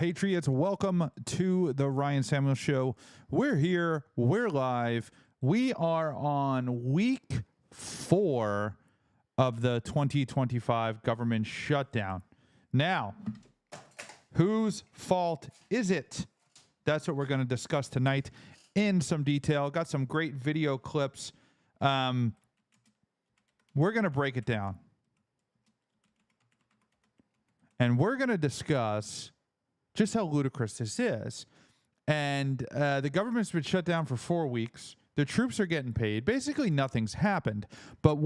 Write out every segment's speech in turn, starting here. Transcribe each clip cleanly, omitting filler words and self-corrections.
Patriots? Welcome to the Ryan Samuels Show. We're here. We're live. We are on week 4 of the 2025 government shutdown. Now, whose fault is it? That's what we're going to discuss tonight in some detail. Got some great video clips. We're going to break it down. And we're going to discuss just how ludicrous this is. And the government's been shut down for 4 weeks. The troops are getting paid. Basically, nothing's happened. But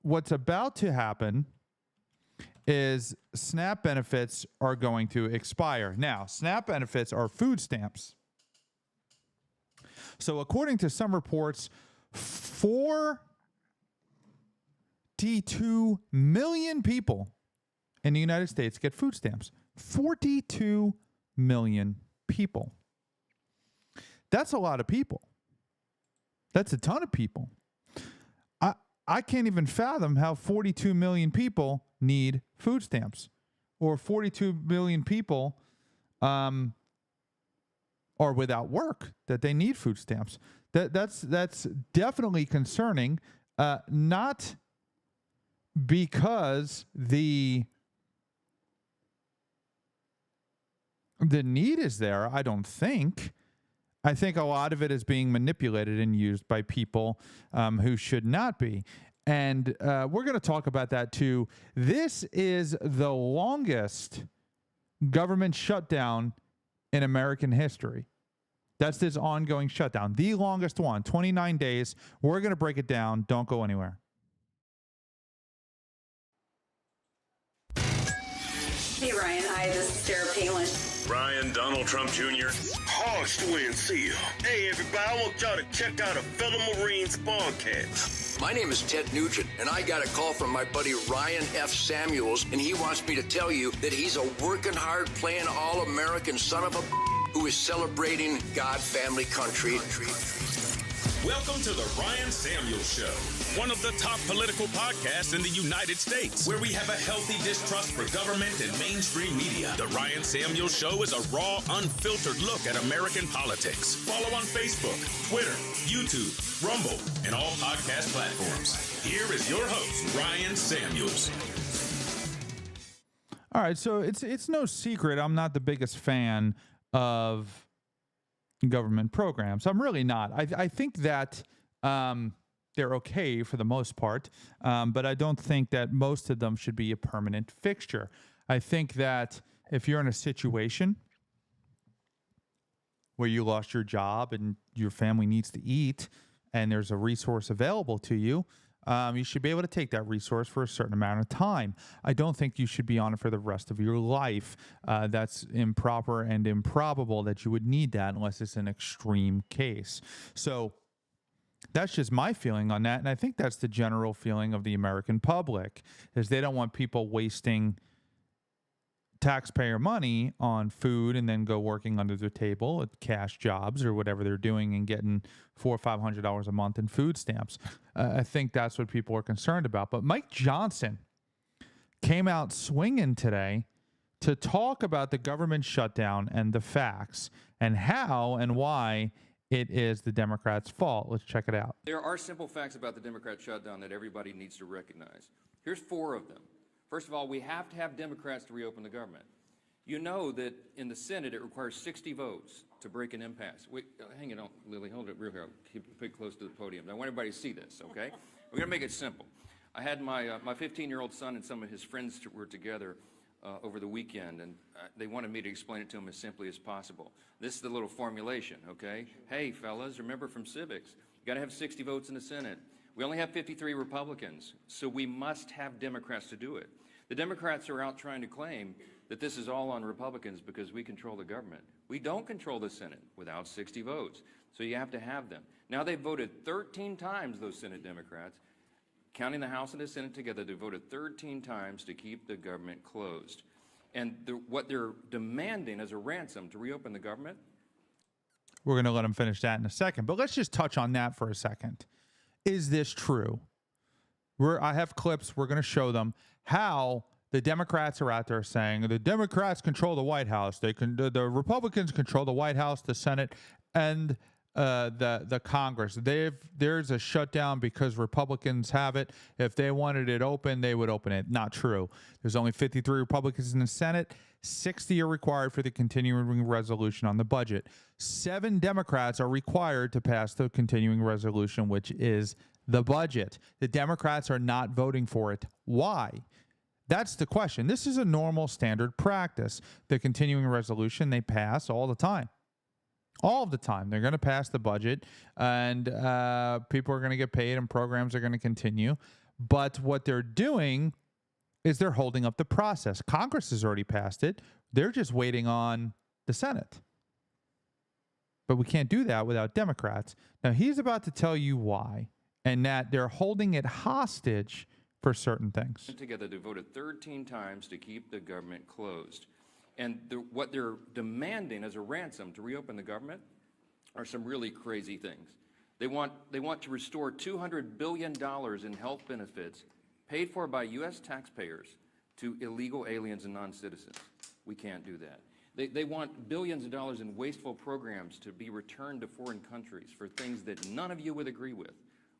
what's about to happen is SNAP benefits are going to expire. Now, SNAP benefits are food stamps. So according to some reports, 42 million people in the United States get food stamps. 42 million people. That's a lot of people. That's a ton of people. I can't even fathom how 42 million people need food stamps, or 42 million people are without work that they need food stamps. That's definitely concerning. Not because the need is there, I don't think. I think a lot of it is being manipulated and used by people who should not be. And we're going to talk about that too. This is the longest government shutdown in American history. That's this ongoing shutdown. The longest one, 29 days. We're going to break it down. Don't go anywhere. Hey, Ryan. Hi, this is Sarah Palin. Ryan, Donald Trump Jr. Harsh to win, see you. Hey, everybody, I want y'all to check out a fellow Marines podcast. My name is Ted Nugent, and I got a call from my buddy Ryan F. Samuels, and he wants me to tell you that he's a working hard, playing all-American son of a who is celebrating God, family, country. Welcome to the Ryan Samuels Show, one of the top political podcasts in the United States, where we have a healthy distrust for government and mainstream media. The Ryan Samuels Show is a raw, unfiltered look at American politics. Follow on Facebook, Twitter, YouTube, Rumble, and all podcast platforms. Here is your host, Ryan Samuels. All right, so it's no secret I'm not the biggest fan of government programs. I'm really not. I think that they're okay for the most part, but I don't think that most of them should be a permanent fixture. I think that if you're in a situation where you lost your job and your family needs to eat and there's a resource available to you, you should be able to take that resource for a certain amount of time. I don't think you should be on it for the rest of your life. That's improper and improbable that you would need that unless it's an extreme case. So that's just my feeling on that. And I think that's the general feeling of the American public, is they don't want people wasting taxpayer money on food and then go working under the table at cash jobs or whatever they're doing and getting $400 or $500 a month in food stamps. I think that's what people are concerned about. But Mike Johnson came out swinging today to talk about the government shutdown and the facts and how and why it is the Democrats' fault. Let's check it out. There are simple facts about the Democrat shutdown that everybody needs to recognize. Here's 4 of them. First of all, we have to have Democrats to reopen the government. You know that in the Senate, it requires 60 votes to break an impasse. Wait, hang it on, Lily, hold it real here. Keep it close to the podium. I want everybody to see this, okay? We're going to make it simple. I had my 15-year-old son and some of his friends were together over the weekend, and they wanted me to explain it to them as simply as possible. This is the little formulation, okay? Hey, fellas, remember from civics, you got to have 60 votes in the Senate. We only have 53 Republicans, so we must have Democrats to do it. The Democrats are out trying to claim that this is all on Republicans because we control the government. We don't control the Senate without 60 votes, so you have to have them. Now they've voted 13 times, those Senate Democrats, counting the House and the Senate together, they voted 13 times to keep the government closed. And what they're demanding as a ransom to reopen the government. We're going to let them finish that in a second, but let's just touch on that for a second. Is this true? I have clips. We're going to show them how the Democrats are out there saying the Democrats control the White House. The Republicans control the White House, the Senate, and the Congress. There's a shutdown because Republicans have it. If they wanted it open, they would open it. Not true. There's only 53 Republicans in the Senate. 60 are required for the continuing resolution on the budget. 7 Democrats are required to pass the continuing resolution, which is the budget. The Democrats are not voting for it. Why? That's the question. This is a normal standard practice. The continuing resolution, they pass all the time. All of the time. They're going to pass the budget, and people are going to get paid, and programs are going to continue. But what they're doing is they're holding up the process. Congress has already passed it. They're just waiting on the Senate. But we can't do that without Democrats. Now, he's about to tell you why, and that they're holding it hostage for certain things. Together, they voted 13 times to keep the government closed. And what they're demanding as a ransom to reopen the government are some really crazy things. They want to restore $200 billion in health benefits paid for by U.S. taxpayers to illegal aliens and non-citizens. We can't do that. They want billions of dollars in wasteful programs to be returned to foreign countries for things that none of you would agree with.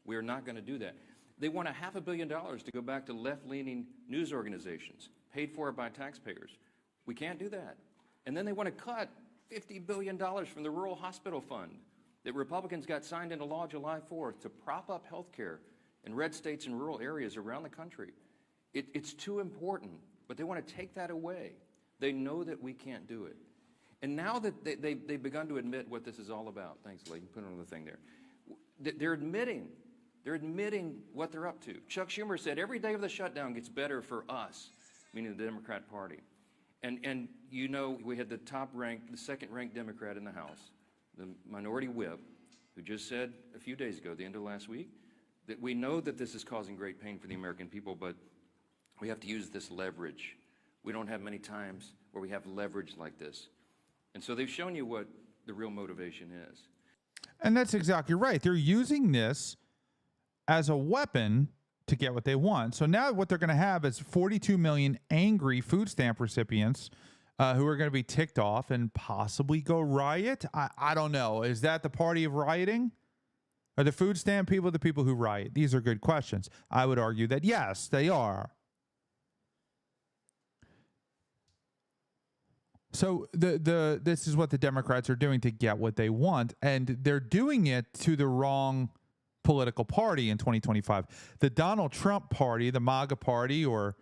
We are not going to do that. They want $500 million to go back to left-leaning news organizations paid for by taxpayers. We can't do that. And then they want to cut $50 billion from the Rural Hospital Fund that Republicans got signed into law July 4th to prop up health care in red states and rural areas around the country. It's too important, but they want to take that away. They know that we can't do it. And now that they've begun to admit what this is all about. Thanks, Lee. Put another thing there. They're admitting what they're up to. Chuck Schumer said every day of the shutdown gets better for us, meaning the Democrat Party. And you know, we had the second-ranked Democrat in the House, the minority whip, who just said a few days ago, the end of last week, that we know that this is causing great pain for the American people, but we have to use this leverage. We don't have many times where we have leverage like this. And so they've shown you what the real motivation is. And that's exactly right. They're using this as a weapon to get what they want. So now what they're going to have is 42 million angry food stamp recipients who are going to be ticked off and possibly go riot. I don't know. Is that the party of rioting? Are the food stamp people the people who riot? These are good questions. I would argue that yes, they are. So this is what the Democrats are doing to get what they want, and they're doing it to the wrong political party in 2025. The Donald Trump party, the MAGA party, or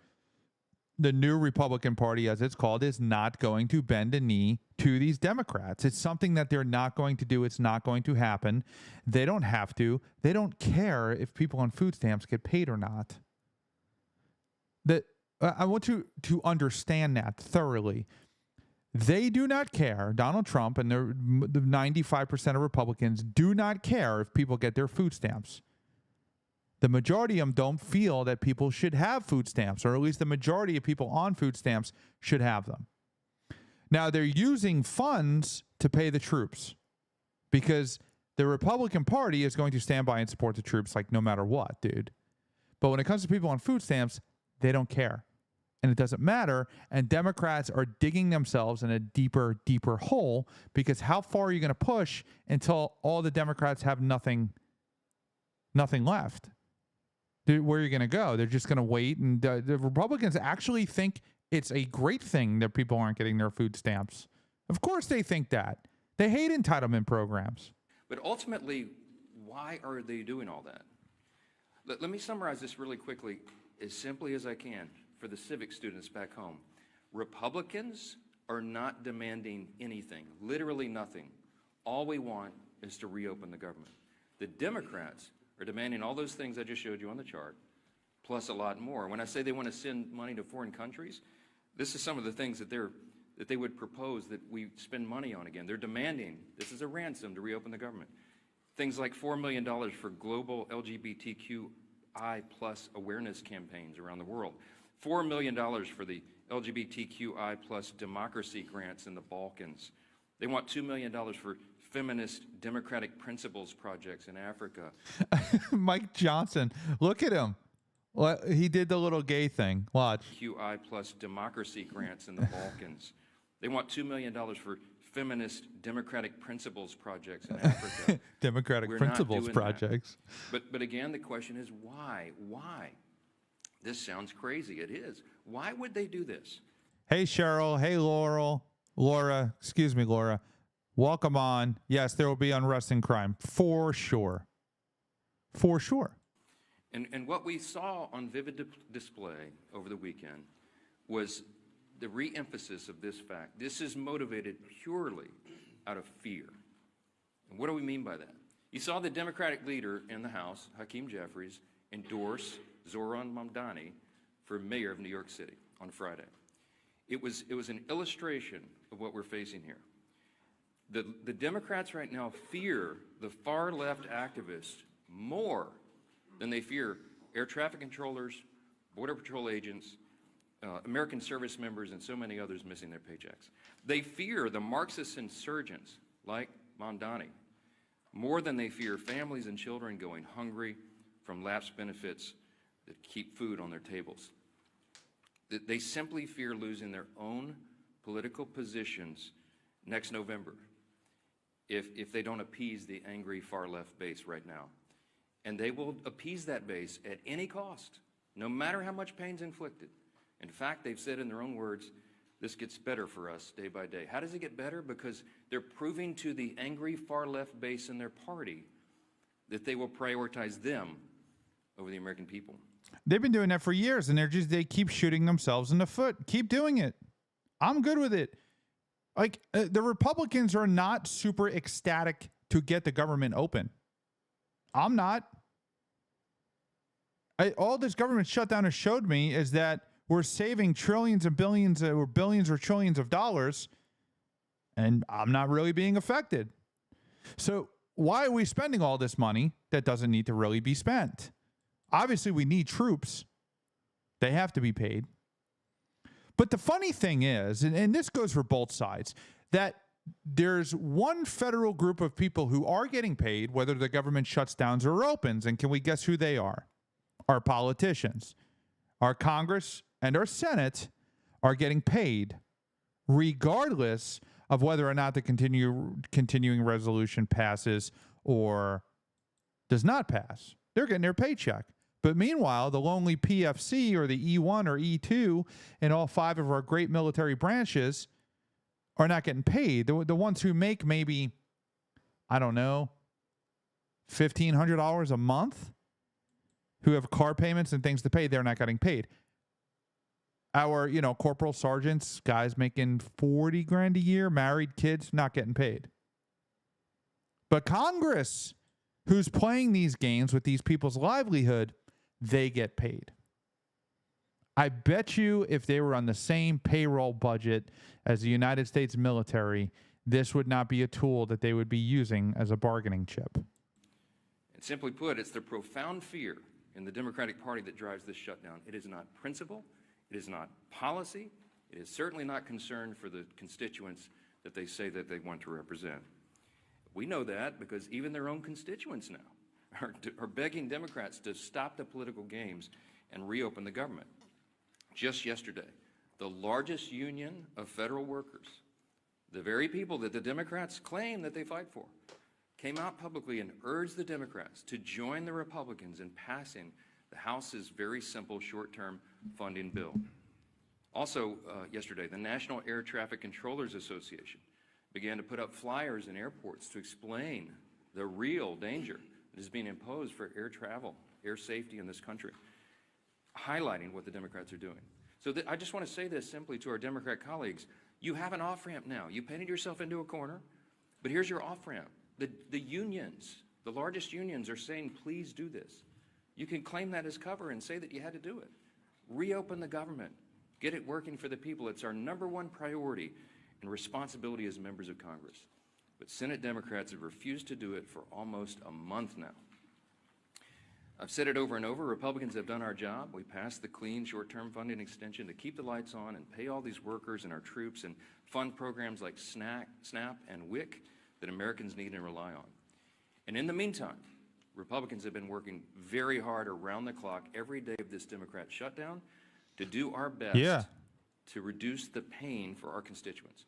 the new Republican Party, as it's called, is not going to bend a knee to these Democrats. It's something that they're not going to do. It's not going to happen. They don't have to. They don't care if people on food stamps get paid or not. I want you to understand that thoroughly. They do not care. Donald Trump and the 95% of Republicans do not care if people get their food stamps. The majority of them don't feel that people should have food stamps, or at least the majority of people on food stamps should have them. Now, they're using funds to pay the troops because the Republican Party is going to stand by and support the troops like no matter what, dude. But when it comes to people on food stamps, they don't care. And it doesn't matter. And Democrats are digging themselves in a deeper, deeper hole because how far are you going to push until all the Democrats have nothing left? Where are you going to go? They're just going to wait. And the Republicans actually think it's a great thing that people aren't getting their food stamps. Of course they think that. They hate entitlement programs. But ultimately, why are they doing all that? Let me summarize this really quickly, as simply as I can, for the civic students back home. Republicans are not demanding anything, literally nothing. All we want is to reopen the government. The Democrats are demanding all those things I just showed you on the chart, plus a lot more. When I say they want to send money to foreign countries, this is some of the things that they would propose that we spend money on again. They're demanding, this is a ransom to reopen the government. Things like $4 million for global LGBTQI plus awareness campaigns around the world. $4 million for the LGBTQI plus democracy grants in the Balkans. They want $2 million for feminist democratic principles projects in Africa. Mike Johnson, look at him. Well, he did the little gay thing. Watch. QI plus democracy grants in the Balkans. They want $2 million for feminist democratic principles projects in Africa. Democratic We're Principles not doing projects. But again, the question is why? Why? This sounds crazy. It is. Why would they do this? Hey, Cheryl. Hey, Laura. Excuse me, Laura. Welcome on. Yes, there will be unrest and crime. For sure. For sure. And what we saw on vivid display over the weekend was the re-emphasis of this fact. This is motivated purely out of fear. And what do we mean by that? You saw the Democratic leader in the House, Hakeem Jeffries, endorse Zoran Mamdani for mayor of New York City on Friday. It was an illustration of what we're facing here. The Democrats right now fear the far-left activists more than they fear air traffic controllers, border patrol agents, American service members, and so many others missing their paychecks. They fear the Marxist insurgents like Mamdani more than they fear families and children going hungry from lapsed benefits that keep food on their tables. They simply fear losing their own political positions next November if they don't appease the angry far-left base right now. And they will appease that base at any cost, no matter how much pain's inflicted. In fact, they've said in their own words, this gets better for us day by day. How does it get better? Because they're proving to the angry far-left base in their party that they will prioritize them over the American people. They've been doing that for years, and they keep shooting themselves in the foot. Keep doing it. I'm good with it. Like, the Republicans are not super ecstatic to get the government open. I'm not. All this government shutdown has showed me is that we're saving trillions and billions or billions or trillions of dollars, and I'm not really being affected. So why are we spending all this money that doesn't need to really be spent? Obviously, we need troops. They have to be paid. But the funny thing is, and this goes for both sides, that there's one federal group of people who are getting paid, whether the government shuts down or opens. And can we guess who they are? Our politicians. Our Congress and our Senate are getting paid regardless of whether or not the continuing resolution passes or does not pass. They're getting their paycheck. But meanwhile, the lonely PFC or the E1 or E2 in all 5 of our great military branches are not getting paid. The ones who make maybe, I don't know, $1,500 a month, who have car payments and things to pay, they're not getting paid. Our, corporal sergeants, guys making 40 grand a year, married kids, not getting paid. But Congress, who's playing these games with these people's livelihood, they get paid. I bet you if they were on the same payroll budget as the United States military, this would not be a tool that they would be using as a bargaining chip. And simply put, it's the profound fear in the Democratic Party that drives this shutdown. It is not principle. It is not policy. It is certainly not concern for the constituents that they say that they want to represent. We know that because even their own constituents now are begging Democrats to stop the political games and reopen the government. Just yesterday, the largest union of federal workers, the very people that the Democrats claim that they fight for, came out publicly and urged the Democrats to join the Republicans in passing the House's very simple short-term funding bill. Also, yesterday, the National Air Traffic Controllers Association began to put up flyers in airports to explain the real danger that is being imposed for air travel, air safety in this country, highlighting what the Democrats are doing. So I just want to say this simply to our Democrat colleagues. You have an off-ramp now. You painted yourself into a corner, but here's your off-ramp. The unions, the largest unions are saying, please do this. You can claim that as cover and say that you had to do it. Reopen the government. Get it working for the people. It's our number one priority and responsibility as members of Congress. But Senate Democrats have refused to do it for almost a month now. I've said it over and over. Republicans have done our job. We passed the clean short-term funding extension to keep the lights on and pay all these workers and our troops and fund programs like SNAP and WIC that Americans need and rely on. And in the meantime, Republicans have been working very hard around the clock every day of this Democrat shutdown to do our best to reduce the pain for our constituents.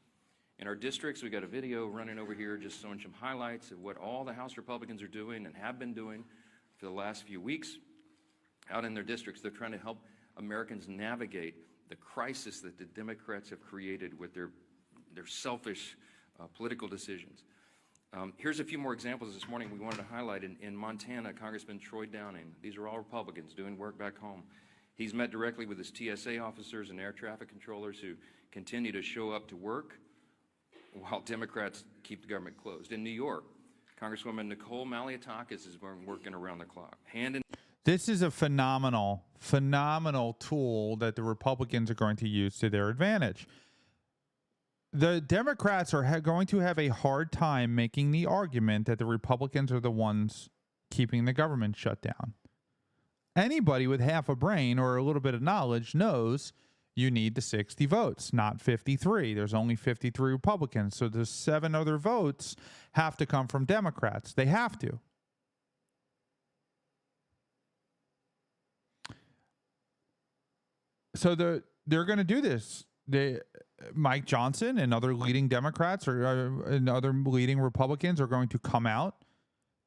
In our districts, we got a video running over here just showing some highlights of what all the House Republicans are doing and have been doing for the last few weeks. Out in their districts, they're trying to help Americans navigate the crisis that the Democrats have created with their selfish political decisions. Here's a few more examples this morning we wanted to highlight. In Montana, Congressman Troy Downing, these are all Republicans doing work back home. He's met directly with his TSA officers and air traffic controllers who continue to show up to work while Democrats keep the government closed. In New York, Congresswoman Nicole Malliotakis is working around the clock. This is a phenomenal tool that the Republicans are going to use to their advantage. The Democrats are going to have a hard time making the argument that the Republicans are the ones keeping the government shut down. Anybody with half a brain or a little bit of knowledge knows you need the 60 votes, not 53. There's only 53 Republicans, so the 7 other votes have to come from Democrats. They have to. So they're going to do this. Mike Johnson and other leading Democrats and other leading Republicans are going to come out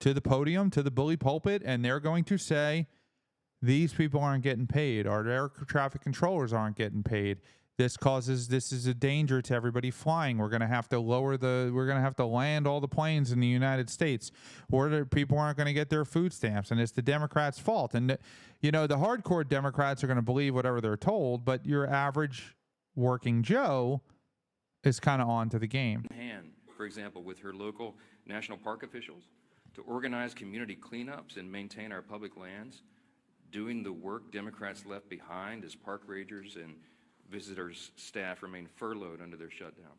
to the podium, to the bully pulpit, and they're going to say, these people aren't getting paid. Our air traffic controllers aren't getting paid. This is a danger to everybody flying. We're going to have to land all the planes in the United States, or people aren't going to get their food stamps, and it's the Democrats' fault. And, the hardcore Democrats are going to believe whatever they're told, but your average working Joe is kind of on to the game. For example, with her local national park officials to organize community cleanups and maintain our public lands, doing the work Democrats left behind as park rangers and visitors staff remain furloughed under their shutdown.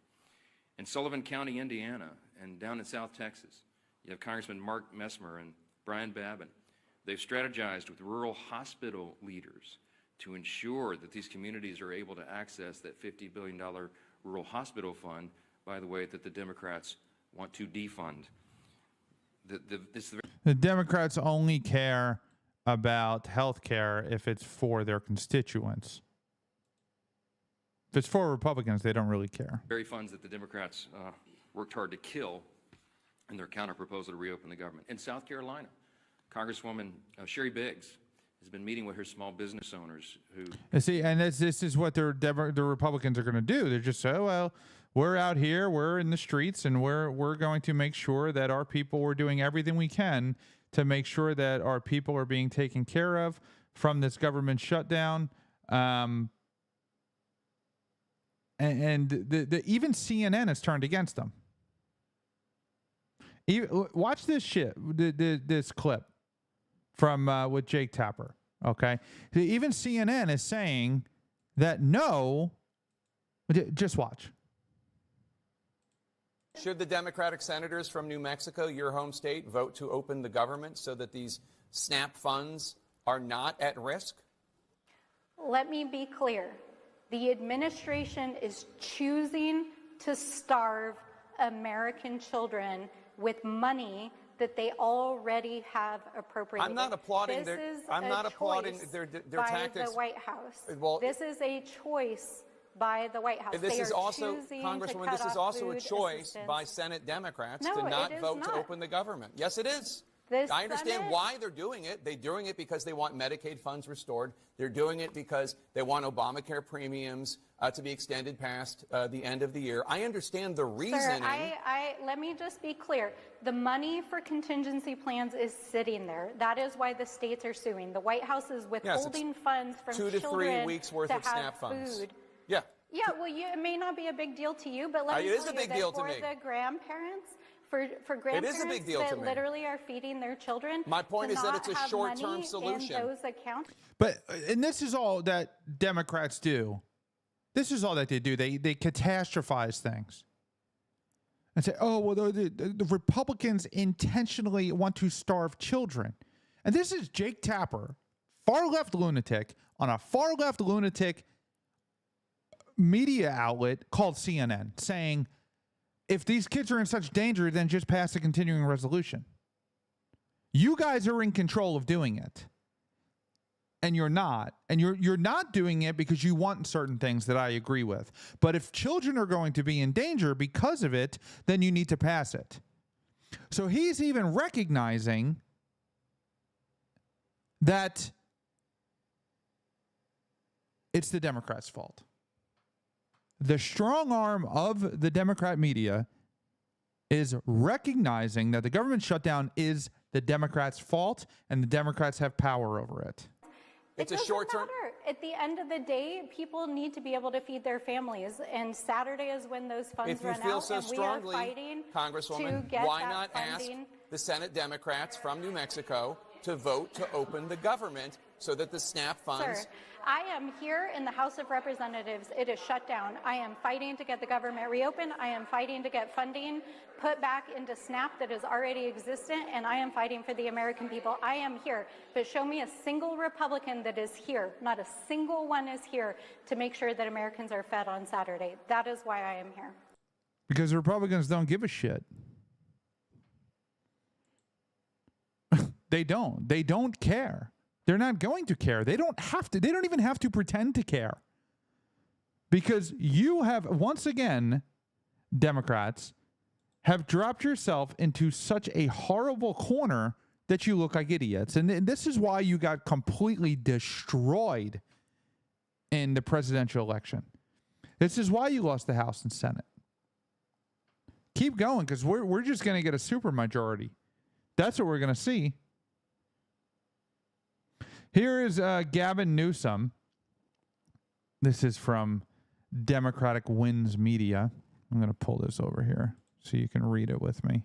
In Sullivan County, Indiana, and down in South Texas, you have Congressman Mark Messmer and Brian Babin. They've strategized with rural hospital leaders to ensure that these communities are able to access that $50 billion rural hospital fund, by the way, that the Democrats want to defund. The Democrats only care about health care if it's for their constituents. If it's for Republicans, they don't really care. Very funds that the Democrats worked hard to kill in their counterproposal to reopen the government. In South Carolina, Congresswoman Sherry Biggs has been meeting with her small business owners who... And this is what the Republicans are going to do. They're just say, oh, well, we're out here, we're in the streets, and we're going to make sure that our people, we're doing everything we can to make sure that our people are being taken care of from this government shutdown. And even CNN has turned against them. Watch this shit, this clip from with Jake Tapper, okay? Even CNN is saying that no, just watch. Should the Democratic senators from New Mexico, your home state, vote to open the government so that these SNAP funds are not at risk? Let me be clear. The administration is choosing to starve American children with money that they already have appropriated. I'm not applauding their by tactics. The White House. Well, this is a choice by the White House. This is also, Congresswoman, this is also a choice by Senate Democrats to not vote to open the government. Yes, it is. I understand why they're doing it. They're doing it because they want Medicaid funds restored. They're doing it because they want Obamacare premiums to be extended past the end of the year. I understand the reasoning. Sir, let me just be clear. The money for contingency plans is sitting there. That is why the states are suing. The White House is withholding funds from 2 to 3 weeks worth of SNAP funds. Yeah. Yeah, well, it may not be a big deal to you, but let me tell you that for the grandparents, for grandparents that literally are feeding their children. My point is that it's a short-term solution. In those accounts. And this is all that Democrats do. This is all that they do. They catastrophize things and say, oh, well, the Republicans intentionally want to starve children. And this is Jake Tapper, far-left lunatic, on a far-left lunatic media outlet called CNN, saying, if these kids are in such danger, then just pass a continuing resolution. You guys are in control of doing it. And you're not. And you're not doing it because you want certain things that I agree with. But if children are going to be in danger because of it, then you need to pass it. So he's even recognizing that it's the Democrats' fault. The strong arm of the Democrat media is recognizing that the government shutdown is the Democrats' fault and the Democrats have power over it. It's a short term. At the end of the day, people need to be able to feed their families, and Saturday is when those funds run out. If you feel so strongly, Congresswoman, why not ask the Senate Democrats from New Mexico to vote to open the government so that the SNAP funds... Sir, I am here in the House of Representatives. It is shut down. I am fighting to get the government reopened. I am fighting to get funding put back into SNAP that is already existent, and I am fighting for the American people. I am here. But show me a single Republican that is here, not a single one is here, to make sure that Americans are fed on Saturday. That is why I am here. Because the Republicans don't give a shit. They don't. They don't care. They're not going to care. They don't have to. They don't even have to pretend to care. Because you have, once again, Democrats, have dropped yourself into such a horrible corner that you look like idiots. And this is why you got completely destroyed in the presidential election. This is why you lost the House and Senate. Keep going, because we're just going to get a supermajority. That's what we're going to see. Here is Gavin Newsom. This is from Democratic Wins Media. I'm going to pull this over here so you can read it with me.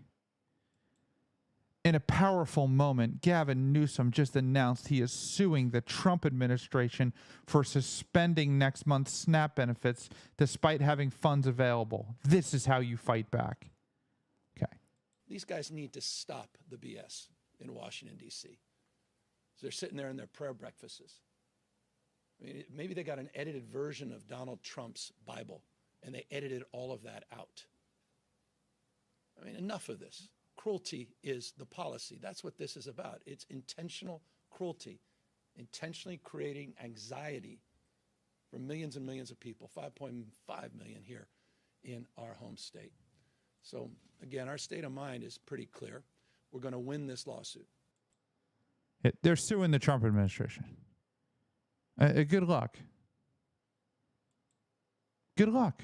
In a powerful moment, Gavin Newsom just announced he is suing the Trump administration for suspending next month's SNAP benefits despite having funds available. This is how you fight back. Okay. These guys need to stop the BS in Washington, D.C. They're sitting there in their prayer breakfasts. I mean, maybe they got an edited version of Donald Trump's Bible, and they edited all of that out. I mean, enough of this. Cruelty is the policy. That's what this is about. It's intentional cruelty, intentionally creating anxiety for millions and millions of people, 5.5 million here in our home state. So, again, our state of mind is pretty clear. We're going to win this lawsuit. They're suing the Trump administration. Good luck. Good luck.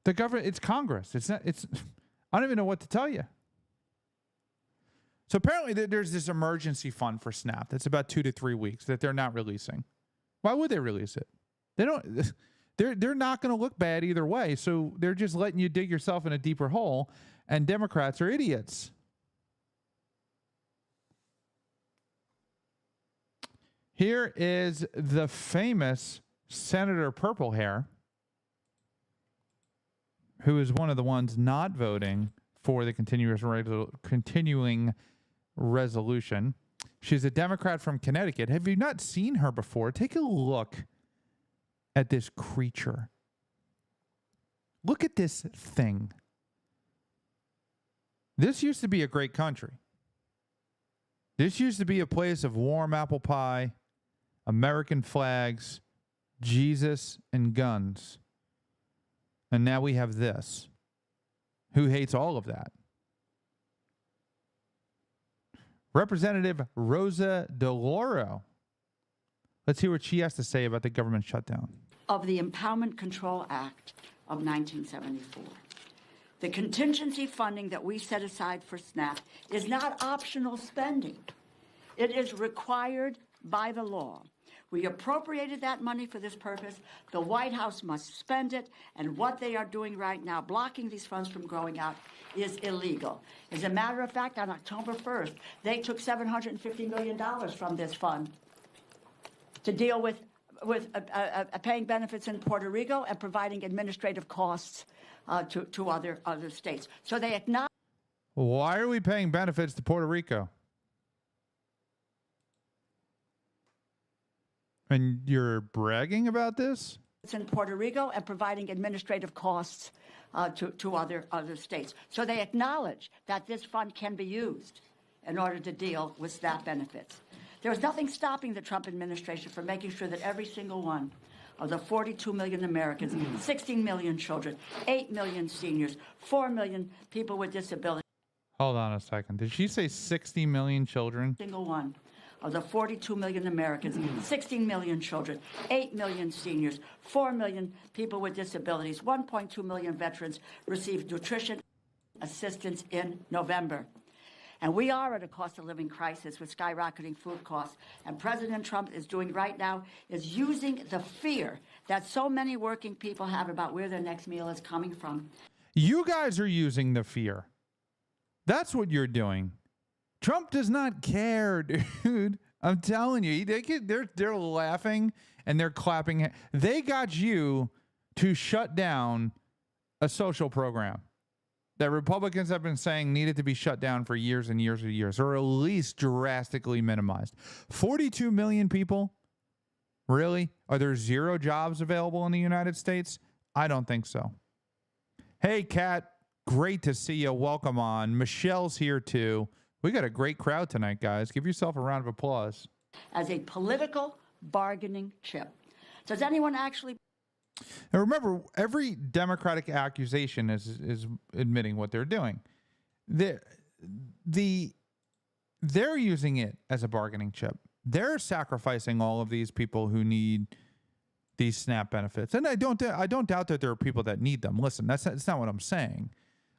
The government, it's Congress. It's not, it's, I don't even know what to tell you. So apparently there's this emergency fund for SNAP that's about 2 to 3 weeks that they're not releasing. Why would they release it? They don't, they're not going to look bad either way. So they're just letting you dig yourself in a deeper hole, and Democrats are idiots. Here is the famous Senator Purple Hair, who is one of the ones not voting for the continuing resolution. She's a Democrat from Connecticut. Have you not seen her before? Take a look at this creature. Look at this thing. This used to be a great country. This used to be a place of warm apple pie, American flags, Jesus, and guns. And now we have this. Who hates all of that? Representative Rosa DeLauro. Let's hear what she has to say about the government shutdown. Of the Empowerment Control Act of 1974. The contingency funding that we set aside for SNAP is not optional spending. It is required by the law. We appropriated that money for this purpose. The White House must spend it, and what they are doing right now, blocking these funds from going out, is illegal. As a matter of fact, on October 1st, they took $750 million from this fund to deal with paying benefits in Puerto Rico and providing administrative costs to other states. So they acknowledge. Why are we paying benefits to Puerto Rico? And you're bragging about this? It's in Puerto Rico and providing administrative costs to other states. So they acknowledge that this fund can be used in order to deal with SNAP benefits. There was nothing stopping the Trump administration from making sure that every single one of the 42 million Americans, 16 million children, 8 million seniors, 4 million people with disabilities. Hold on a second. Did she say 60 million children? Single one of the 42 million Americans, 16 million children, 8 million seniors, 4 million people with disabilities, 1.2 million veterans received nutrition assistance in November. And we are at a cost of living crisis with skyrocketing food costs. And President Trump is doing right now is using the fear that so many working people have about where their next meal is coming from. You guys are using the fear. That's what you're doing. Trump does not care, dude. I'm telling you, they're laughing and they're clapping. They got you to shut down a social program that Republicans have been saying needed to be shut down for years and years and years, or at least drastically minimized. 42 million people? Really? Are there 0 jobs available in the United States? I don't think so. Hey, Kat, great to see you. Welcome on. Michelle's here too. We got a great crowd tonight, guys. Give yourself a round of applause. As a political bargaining chip. Does anyone actually... Now remember, every Democratic accusation is admitting what they're doing. They're using it as a bargaining chip. They're sacrificing all of these people who need these SNAP benefits, and I don't doubt that there are people that need them. Listen, that's not what I'm saying.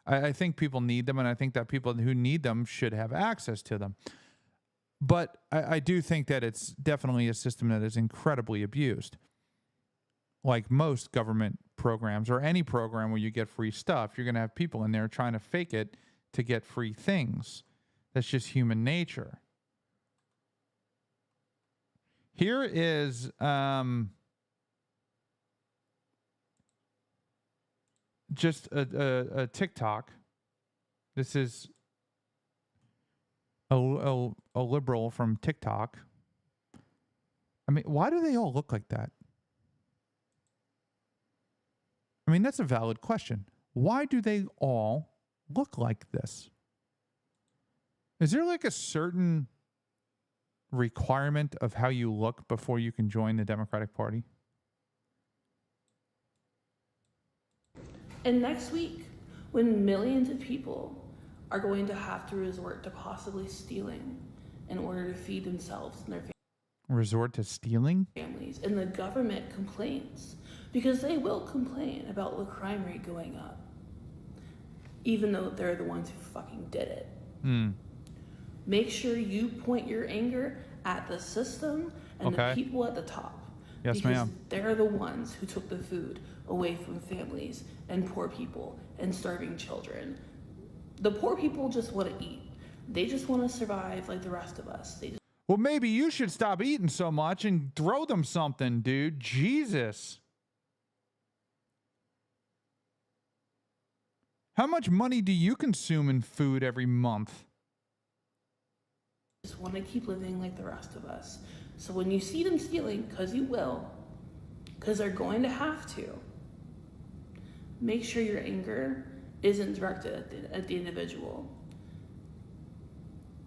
I think people need them, and I think that people who need them should have access to them. But I do think that it's definitely a system that is incredibly abused. Like most government programs or any program where you get free stuff, you're going to have people in there trying to fake it to get free things. That's just human nature. Here is just a TikTok. This is a liberal from TikTok. I mean, why do they all look like that? I mean, that's a valid question. Why do they all look like this? Is there like a certain requirement of how you look before you can join the Democratic Party? And next week, when millions of people are going to have to resort to possibly stealing in order to feed themselves and their Resort to stealing? families, and the government complains, because they will complain about the crime rate going up, even though they're the ones who fucking did it. Make sure you point your anger at the system and the people at the top. Yes, because ma'am. they're the ones who took the food away from families and poor people and starving children. The poor people just want to eat. They just want to survive like the rest of us. Well, maybe you should stop eating so much and throw them something, dude. Jesus. How much money do you consume in food every month? Just want to keep living like the rest of us. So when you see them stealing, because you will, because they're going to have to, make sure your anger isn't directed at the individual.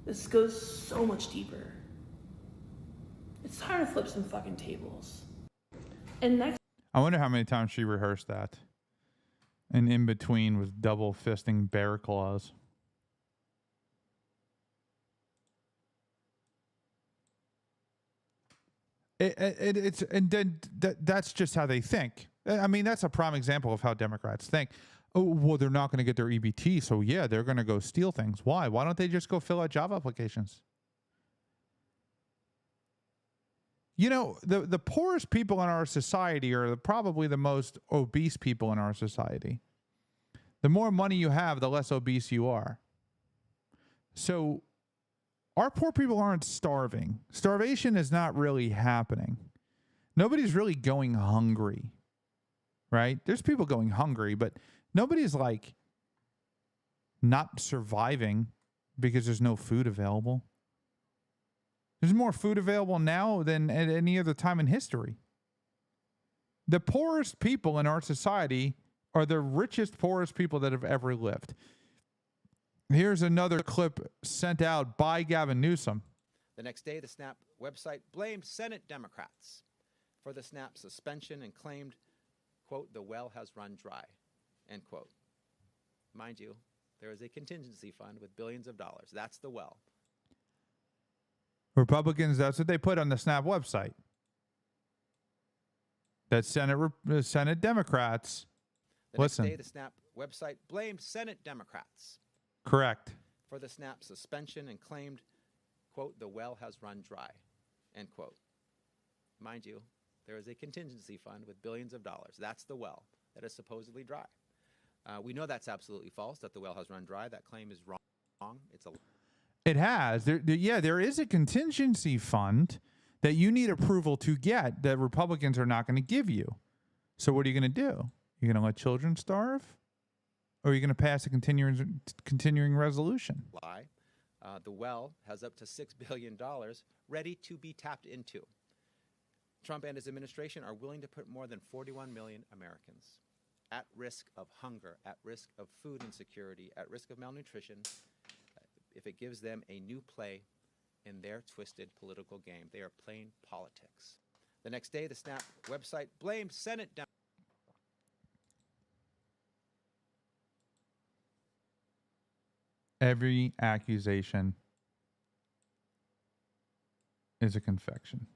This goes so much deeper. It's time to flip some fucking tables. And next, I wonder how many times she rehearsed that. And in between was double fisting bear claws. That's just how they think. I mean, that's a prime example of how Democrats think. Oh, well, they're not going to get their EBT, so yeah, they're going to go steal things. Why? Why don't they just go fill out job applications? You know, the poorest people in our society are probably the most obese people in our society. The more money you have, the less obese you are. So our poor people aren't starving. Starvation is not really happening. Nobody's really going hungry, right? There's people going hungry, but nobody's like not surviving because there's no food available. There's more food available now than at any other time in history. The poorest people in our society are the richest, poorest people that have ever lived. Here's another clip sent out by Gavin Newsom. The next day, the SNAP website blamed Senate Democrats for the SNAP suspension and claimed, quote, the well has run dry, end quote. Mind you, there is a contingency fund with billions of dollars. That's the well. Republicans, that's what they put on the SNAP website. That Senate Democrats. The next day, the SNAP website blamed Senate Democrats. Correct. For the SNAP suspension and claimed, quote, the well has run dry, end quote. Mind you, there is a contingency fund with billions of dollars. That's the well that is supposedly dry. We know that's absolutely false, that the well has run dry. That claim is wrong. It has. There is a contingency fund that you need approval to get that Republicans are not going to give you. So what are you going to do? You're going to let children starve? Or are you going to pass a continuing resolution? Lie. The well has up to $6 billion ready to be tapped into. Trump and his administration are willing to put more than 41 million Americans at risk of hunger, at risk of food insecurity, at risk of malnutrition, if it gives them a new play in their twisted political game. They are playing politics. The next day, the SNAP website blamed Senate Democrats. Every accusation is a confession.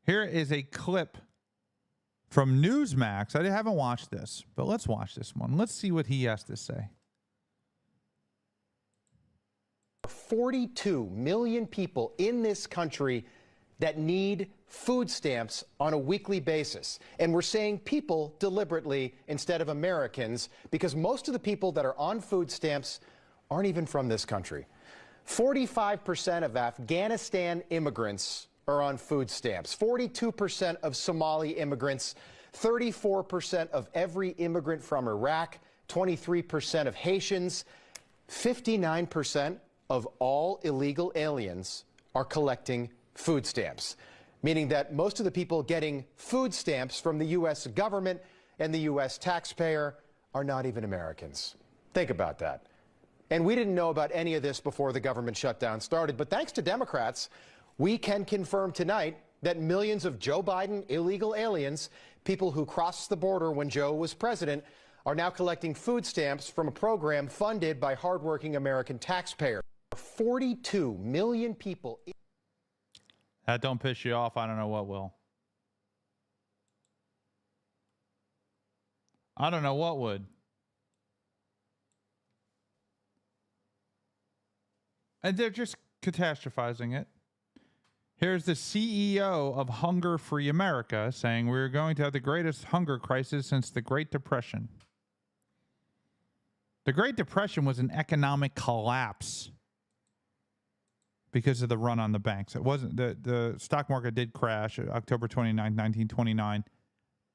Here is a clip from Newsmax. I haven't watched this, but let's watch this one. Let's see what he has to say. 42 million people in this country that need food stamps on a weekly basis. And we're saying people deliberately instead of Americans, because most of the people that are on food stamps aren't even from this country. 45% of Afghanistan immigrants are on food stamps, 42% of Somali immigrants, 34% of every immigrant from Iraq, 23% of Haitians, 59% of all illegal aliens are collecting food stamps, meaning that most of the people getting food stamps from the U.S. government and the U.S. taxpayer are not even Americans. Think about that. And we didn't know about any of this before the government shutdown started, but thanks to Democrats, we can confirm tonight that millions of Joe Biden illegal aliens, people who crossed the border when Joe was president, are now collecting food stamps from a program funded by hardworking American taxpayers. 42 million people. That don't piss you off. I don't know what will. I don't know what would. And they're just catastrophizing it. Here's the CEO of Hunger Free America saying we're going to have the greatest hunger crisis since the Great Depression. The Great Depression was an economic collapse because of the run on the banks. It wasn't the stock market did crash October 29, 1929,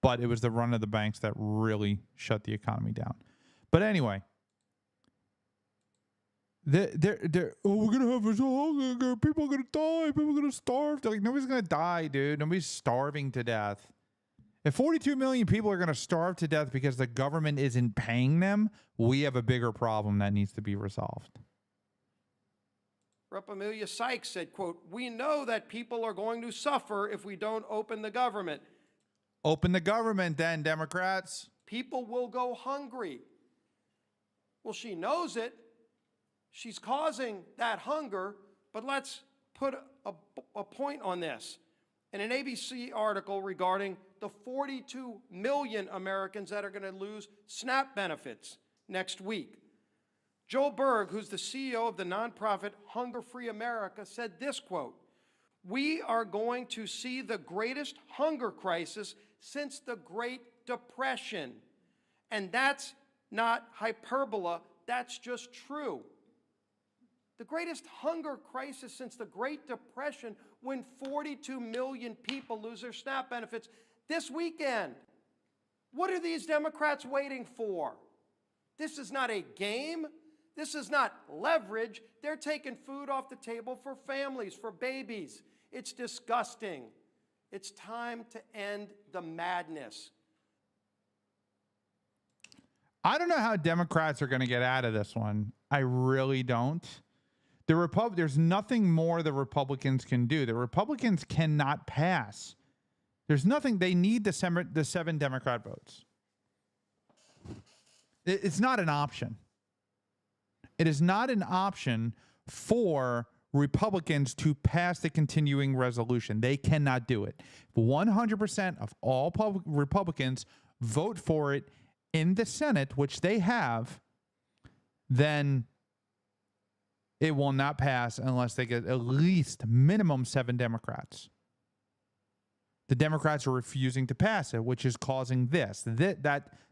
but it was the run of the banks that really shut the economy down. But anyway, we're gonna have this hunger. People are gonna die. People are gonna starve. They're like, nobody's gonna die, dude. Nobody's starving to death. If 42 million people are gonna starve to death because the government isn't paying them, we have a bigger problem that needs to be resolved. Rep. Amelia Sykes said, quote, we know that people are going to suffer if we don't open the government. Open the government then, Democrats. People will go hungry. Well, she knows it. She's causing that hunger, but let's put a point on this. In an ABC article regarding the 42 million Americans that are going to lose SNAP benefits next week, Joel Berg, who's the CEO of the nonprofit Hunger Free America, said this, quote, we are going to see the greatest hunger crisis since the Great Depression. And that's not hyperbole, that's just true. The greatest hunger crisis since the Great Depression, when 42 million people lose their SNAP benefits this weekend. What are these Democrats waiting for? This is not a game. This is not leverage. They're taking food off the table for families, for babies. It's disgusting. It's time to end the madness. I don't know how Democrats are going to get out of this one. I really don't. There's nothing more the Republicans can do. The Republicans cannot pass. There's nothing. They need the 7 Democrat votes. It's not an option. It is not an option for Republicans to pass the continuing resolution. They cannot do it. 100% of all Republicans vote for it in the Senate, which they have, then it will not pass unless they get at least minimum 7 Democrats. The Democrats are refusing to pass it, which is causing this.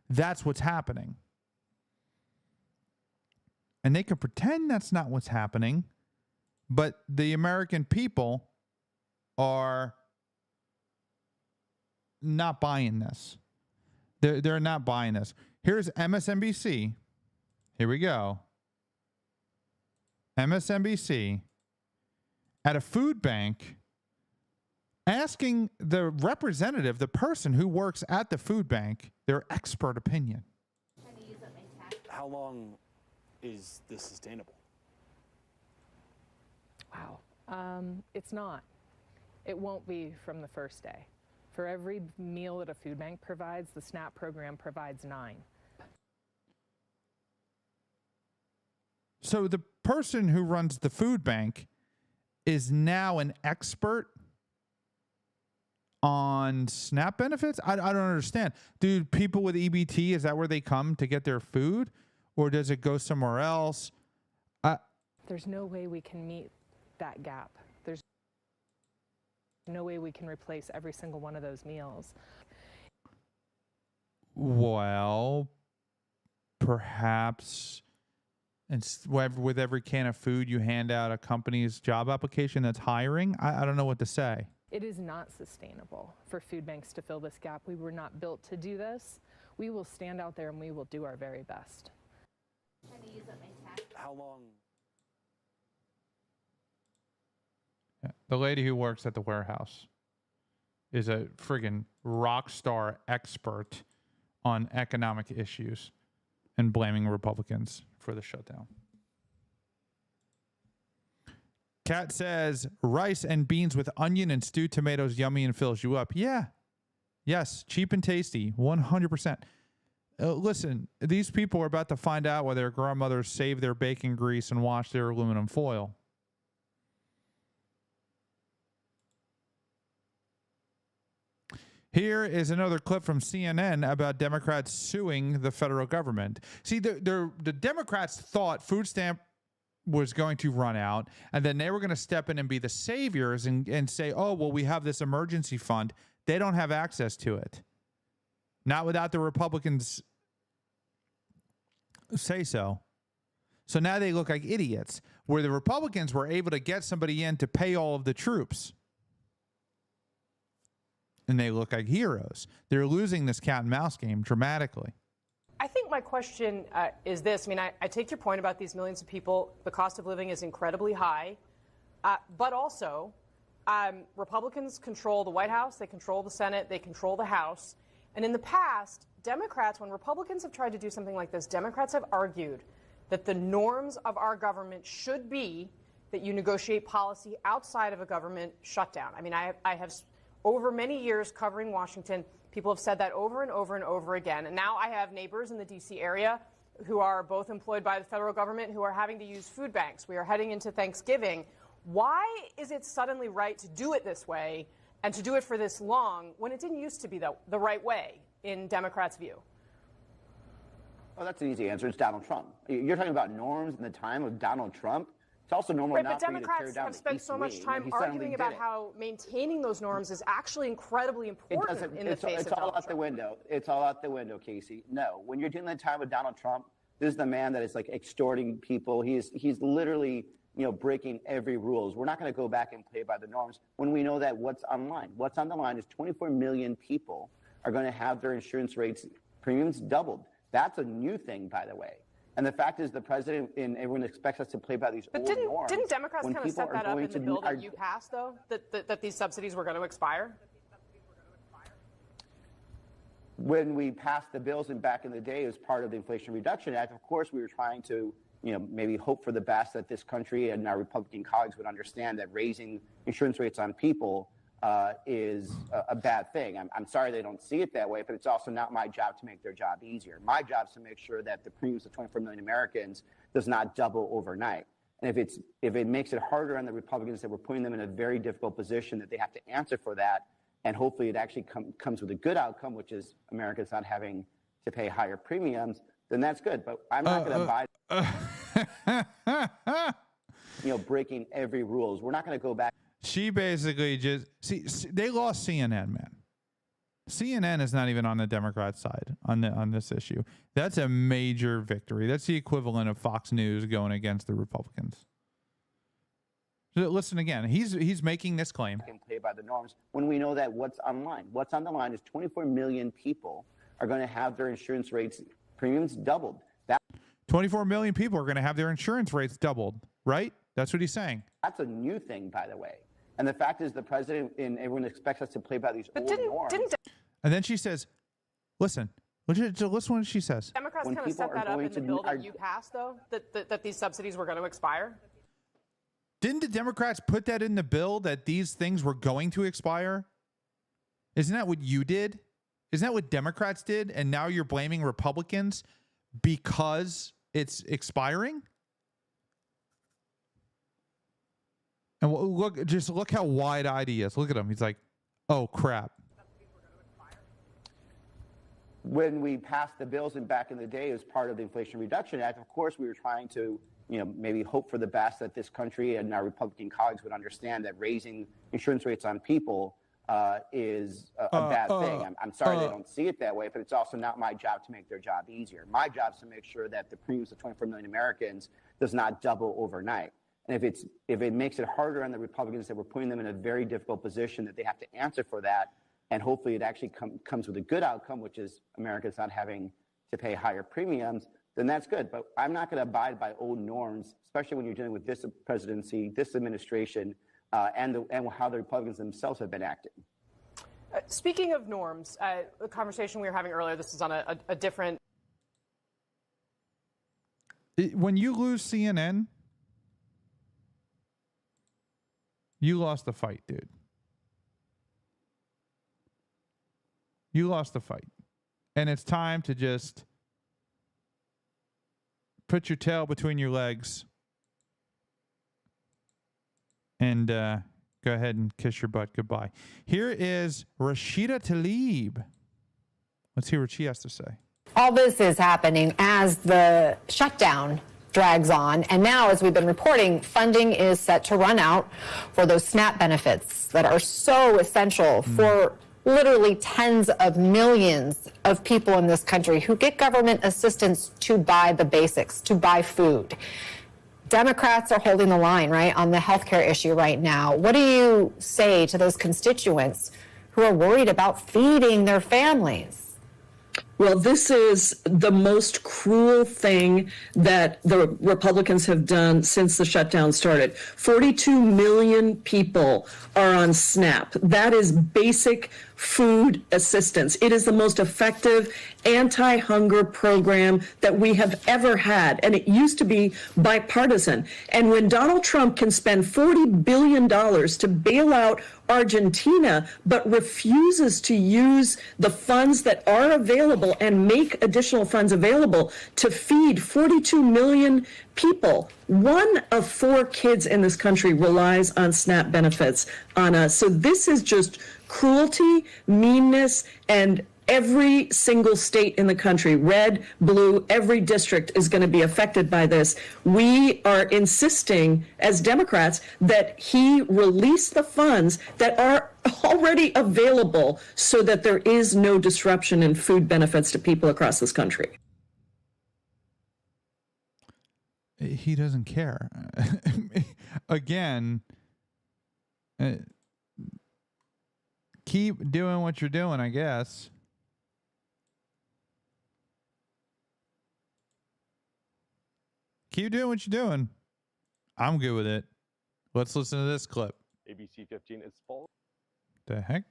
That's what's happening. And they can pretend that's not what's happening, but the American people are not buying this. They're not buying this. Here's MSNBC. Here we go. MSNBC at a food bank asking the representative, the person who works at the food bank, their expert opinion. How long is this sustainable? Wow. It's not. It won't be from the first day. For every meal that a food bank provides, the SNAP program provides 9. So the person who runs the food bank is now an expert on SNAP benefits? I don't understand. Do people with EBT, is that where they come to get their food? Or does it go somewhere else? There's no way we can meet that gap. There's no way we can replace every single one of those meals. Well, perhaps with every can of food, you hand out a company's job application that's hiring. I don't know what to say. It is not sustainable for food banks to fill this gap. We were not built to do this. We will stand out there and we will do our very best. How long? The lady who works at the warehouse is a friggin' rock star expert on economic issues and blaming Republicans for the shutdown. Kat says, rice and beans with onion and stewed tomatoes, yummy and fills you up. Yeah. Yes. Cheap and tasty. 100%. Listen, these people are about to find out why their grandmothers saved their bacon grease and washed their aluminum foil. Here is another clip from CNN about Democrats suing the federal government. See, the Democrats thought food stamp was going to run out, and then they were going to step in and be the saviors and say, oh, well, we have this emergency fund. They don't have access to it. Not without the Republicans say so. So now they look like idiots, where the Republicans were able to get somebody in to pay all of the troops. And they look like heroes. They're losing this cat and mouse game dramatically. I think my question is this. I mean, I take your point about these millions of people. The cost of living is incredibly high. But also, Republicans control the White House. They control the Senate. They control the House. And in the past, Democrats, when Republicans have tried to do something like this, Democrats have argued that the norms of our government should be that you negotiate policy outside of a government shutdown. I mean, I have over many years covering Washington, people have said that over and over and over again. And now I have neighbors in the D.C. area who are both employed by the federal government who are having to use food banks. We are heading into Thanksgiving. Why is it suddenly right to do it this way and to do it for this long when it didn't used to be the right way in Democrats' view? Well, that's an easy answer. It's Donald Trump. You're talking about norms in the time of Donald Trump. It's also normal right, not but for you to Democrats tear down have spent so much time arguing about how maintaining those norms is actually incredibly important in the face of Donald Trump. It's all out the window. It's all out the window, Casey. No, when you're doing the time with Donald Trump, this is the man that is like extorting people. He's literally, breaking every rules. We're not going to go back and play by the norms when we know that what's on the line. What's on the line is 24 million people are going to have their insurance rates premiums doubled. That's a new thing, by the way. And the fact is the president and everyone expects us to play by these old norms. But didn't Democrats kind of set that up in the bill that you passed, though, that these subsidies were going to expire? When we passed the bills and back in the day as part of the Inflation Reduction Act, of course, we were trying to, maybe hope for the best that this country and our Republican colleagues would understand that raising insurance rates on people is a bad thing. I'm sorry they don't see it that way, but it's also not my job to make their job easier. My job is to make sure that the premiums of 24 million Americans does not double overnight. And if it makes it harder on the Republicans, that we're putting them in a very difficult position, that they have to answer for that, and hopefully it actually comes with a good outcome, which is Americans not having to pay higher premiums, then that's good. But I'm not going to abide, breaking every rules. We're not going to go back. She basically just see they lost CNN, man. CNN is not even on the Democrat side on this issue. That's a major victory. That's the equivalent of Fox News going against the Republicans. Listen again. He's making this claim. Can play by the norms when we know that what's on the line is 24 million people are going to have their insurance rates premiums doubled. 24 million people are going to have their insurance rates doubled, right? That's what he's saying. That's a new thing, by the way. And the fact is, the president and everyone expects us to play by these old norms. And then she says, "Listen what she says." Democrats kind of set that up in the bill that you passed, though, that these subsidies were going to expire. Didn't the Democrats put that in the bill that these things were going to expire? Isn't that what you did? Isn't that what Democrats did? And now you're blaming Republicans because it's expiring? And look how wide-eyed he is. Look at him. He's like, oh, crap. When we passed the bills and back in the day as part of the Inflation Reduction Act, of course, we were trying to maybe hope for the best that this country and our Republican colleagues would understand that raising insurance rates on people is a bad thing. I'm sorry they don't see it that way, but it's also not my job to make their job easier. My job is to make sure that the premiums of 24 million Americans does not double overnight. And if it makes it harder on the Republicans, that we're putting them in a very difficult position, that they have to answer for that, and hopefully it actually comes with a good outcome, which is Americans not having to pay higher premiums, then that's good. But I'm not going to abide by old norms, especially when you're dealing with this presidency, this administration, and how the Republicans themselves have been acting. Speaking of norms, the conversation we were having earlier, this is on a different... When you lose CNN, you lost the fight, dude. You lost the fight. And it's time to just put your tail between your legs and go ahead and kiss your butt goodbye. Here is Rashida Tlaib. Let's hear what she has to say. All this is happening as the shutdown drags on. And now, as we've been reporting, funding is set to run out for those SNAP benefits that are so essential for literally tens of millions of people in this country who get government assistance to buy the basics, to buy food. Democrats are holding the line, right, on the healthcare issue right now. What do you say to those constituents who are worried about feeding their families? Well, this is the most cruel thing that the Republicans have done since the shutdown started. 42 million people are on SNAP. That is basic food assistance. It is the most effective anti-hunger program that we have ever had, and it used to be bipartisan. And when Donald Trump can spend $40 billion to bail out Argentina, but refuses to use the funds that are available and make additional funds available to feed 42 million people. 1 of 4 kids in this country relies on SNAP benefits on us. So this is just cruelty, meanness, and every single state in the country, red, blue, every district is going to be affected by this. We are insisting as Democrats that he release the funds that are already available so that there is no disruption in food benefits to people across this country. He doesn't care. Again, keep doing what you're doing, I guess. Keep doing what you're doing. I'm good with it. Let's listen to this clip. ABC 15 is full. The heck?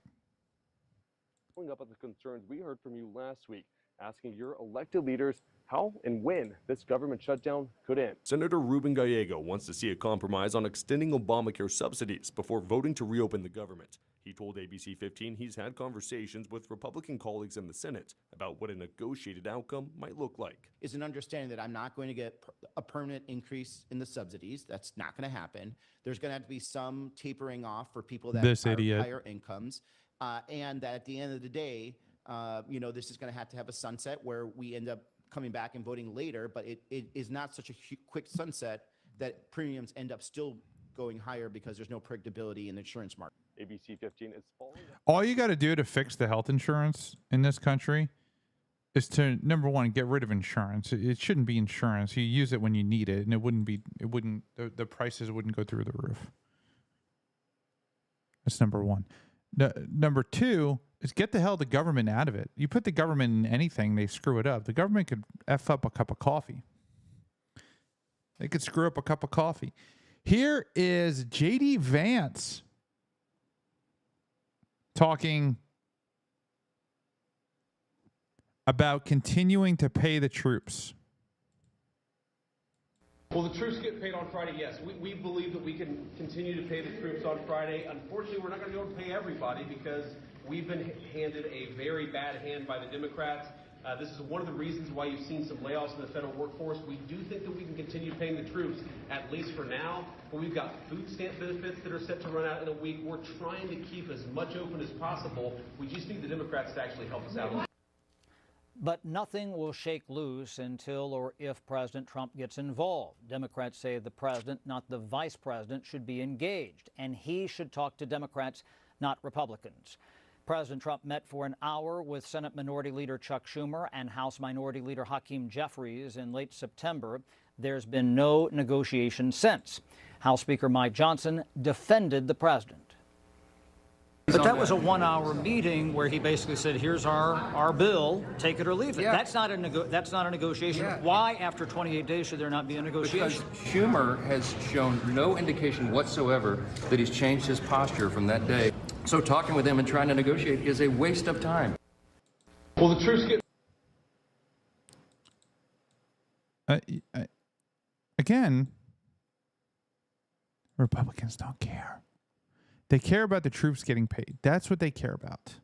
Following up on the concerns we heard from you last week, asking your elected leaders how and when this government shutdown could end. Senator Ruben Gallego wants to see a compromise on extending Obamacare subsidies before voting to reopen the government. He told ABC 15 he's had conversations with Republican colleagues in the Senate about what a negotiated outcome might look like. Is an understanding that I'm not going to get a permanent increase in the subsidies. That's not going to happen. There's going to have to be some tapering off for people that are higher incomes. And that at the end of the day, this is going to have a sunset where we end up coming back and voting later, but it is not such a quick sunset that premiums end up still going higher because there's no predictability in the insurance market. ABC 15 is following. All you got to do to fix the health insurance in this country is to, number one, get rid of insurance. It shouldn't be insurance. You use it when you need it, and the prices wouldn't go through the roof. That's number one. Number two is get the hell the government out of it. You put the government in anything, they screw it up. The government could F up a cup of coffee. They could screw up a cup of coffee. Here is J.D. Vance talking about continuing to pay the troops. Will the troops get paid on Friday? Yes. We believe that we can continue to pay the troops on Friday. Unfortunately, we're not going to be able to pay everybody because we've been handed a very bad hand by the Democrats. This is one of the reasons why you've seen some layoffs in the federal workforce. We do think that we can continue paying the troops, at least for now. But we've got food stamp benefits that are set to run out in a week. We're trying to keep as much open as possible. We just need the Democrats to actually help us out. But nothing will shake loose until or if President Trump gets involved. Democrats say the president, not the vice president, should be engaged, and he should talk to Democrats, not Republicans. President Trump met for an hour with Senate Minority Leader Chuck Schumer and House Minority Leader Hakeem Jeffries in late September. There's been no negotiation since. House Speaker Mike Johnson defended the president. But that was a one-hour meeting where he basically said, here's our bill, take it or leave it. Yeah. That's not a negotiation. Yeah. Why, after 28 days, should there not be a negotiation? Because Schumer has shown no indication whatsoever that he's changed his posture from that day. So talking with him and trying to negotiate is a waste of time. Will the troops get... Again, Republicans don't care. They care about the troops getting paid. That's what they care about.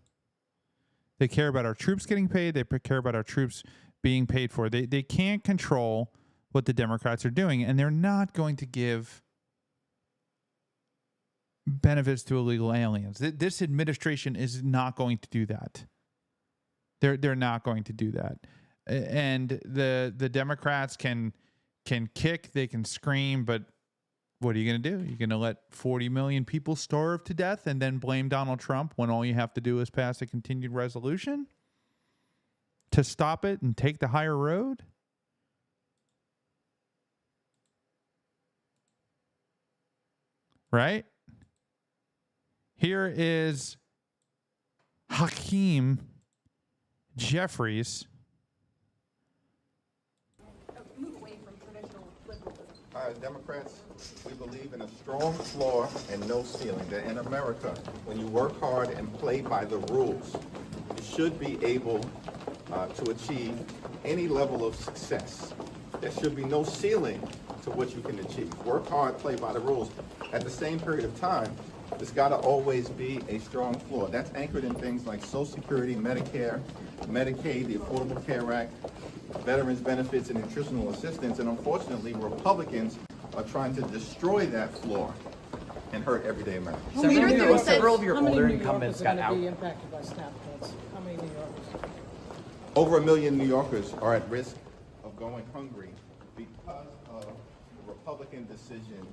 They care about our troops getting paid. They care about our troops being paid for. They can't control what the Democrats are doing, and they're not going to give benefits to illegal aliens. This administration is not going to do that. They're not going to do that. And the Democrats can kick, they can scream, but what are you going to do? You're going to let 40 million people starve to death and then blame Donald Trump when all you have to do is pass a continued resolution to stop it and take the higher road? Right? Here is Hakeem Jeffries. Democrats, we believe in a strong floor and no ceiling. That in America, when you work hard and play by the rules, you should be able to achieve any level of success. There should be no ceiling to what you can achieve. Work hard, play by the rules. At the same period of time, there's got to always be a strong floor. That's anchored in things like Social Security, Medicare, Medicaid, the Affordable Care Act, veterans benefits and nutritional assistance, and unfortunately Republicans are trying to destroy that floor and hurt everyday Americans. Several of your older incumbents got out. Be impacted by SNAP cuts? How many New Yorkers? Over 1 million New Yorkers are at risk of going hungry because of the Republican decision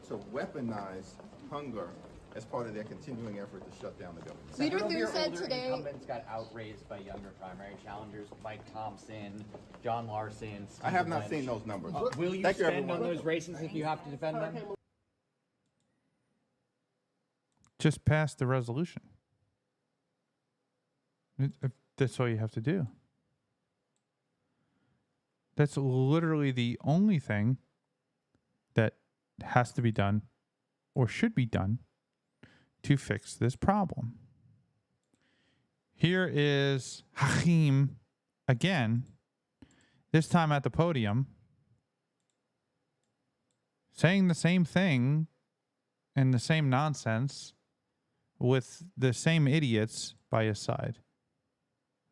to weaponize hunger as part of their continuing effort to shut down the government. Leader Thune said today incumbents got outraised by younger primary challengers, Mike Thompson, John Larson. I have not seen those numbers. Will you spend on those races if you have to defend them? Just pass the resolution. That's all you have to do. That's literally the only thing that has to be done or should be done to fix this problem. Here is Hakeem again, this time at the podium, saying the same thing and the same nonsense with the same idiots by his side.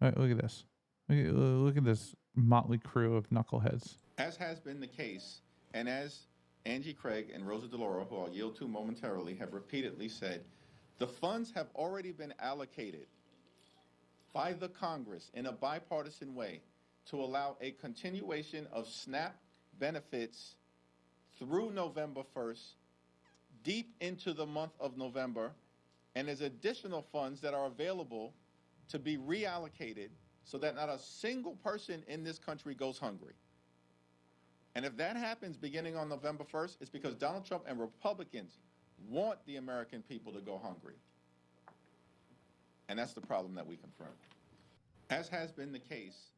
Look at this. Look at this motley crew of knuckleheads. As has been the case, and as Angie Craig and Rosa DeLauro, who I'll yield to momentarily, have repeatedly said, the funds have already been allocated by the Congress in a bipartisan way to allow a continuation of SNAP benefits through November 1st, deep into the month of November, and there's additional funds that are available to be reallocated so that not a single person in this country goes hungry. And if that happens beginning on November 1st, it's because Donald Trump and Republicans want the American people to go hungry. And that's the problem that we confront. As has been the case.